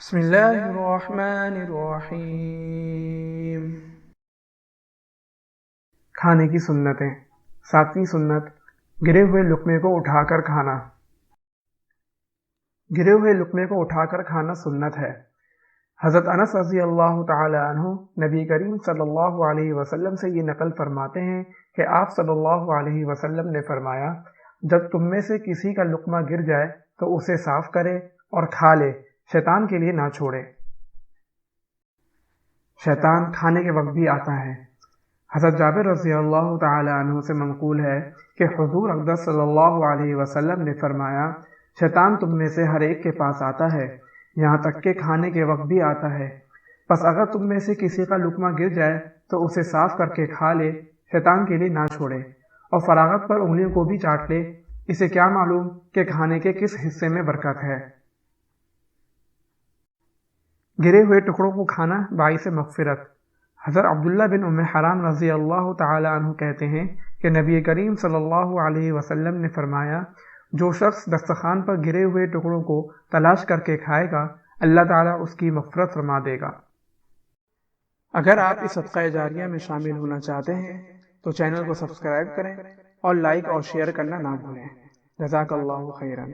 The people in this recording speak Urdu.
بسم اللہ الرحمن الرحیم۔ کھانے کی سنتیں۔ 7ویں سنت، گرے ہوئے لقمے کو اٹھا کر کھانا۔ گرے ہوئے لقمے کو اٹھا کر کھانا سنت ہے۔ حضرت انس رضی اللہ تعالی عنہ نبی کریم صلی اللہ علیہ وسلم سے یہ نقل فرماتے ہیں کہ آپ صلی اللہ علیہ وسلم نے فرمایا، جب تم میں سے کسی کا لقمہ گر جائے تو اسے صاف کرے اور کھا لے، شیطان کے لیے نہ چھوڑے۔ شیطان کھانے کے وقت بھی آتا ہے۔ حضرت جابر رضی اللہ تعالی عنہ سے منقول ہے کہ حضور اقدس صلی اللہ علیہ وسلم نے فرمایا، شیطان تم میں سے ہر ایک کے پاس آتا ہے، یہاں تک کہ کھانے کے وقت بھی آتا ہے، پس اگر تم میں سے کسی کا لقمہ گر جائے تو اسے صاف کر کے کھا لے، شیطان کے لیے نہ چھوڑے، اور فراغت پر انگلیوں کو بھی چاٹ لے، اسے کیا معلوم کہ کھانے کے کس حصے میں برکت ہے۔ گرے ہوئے ٹکڑوں کو کھانا باعث مغفرت۔ حضرت عبداللہ بن ام حرام رضی اللہ تعالی عنہ کہتے ہیں کہ نبی کریم صلی اللہ علیہ وسلم نے فرمایا، جو شخص دسترخوان پر گرے ہوئے ٹکڑوں کو تلاش کر کے کھائے گا، اللہ تعالیٰ اس کی مغفرت فرما دے گا۔ اگر آپ اس صدقہ جاریہ میں شامل ہونا چاہتے ہیں تو چینل کو سبسکرائب کریں اور لائک اور شیئر کرنا نہ بھولیں۔ جزاک اللہ خیرا۔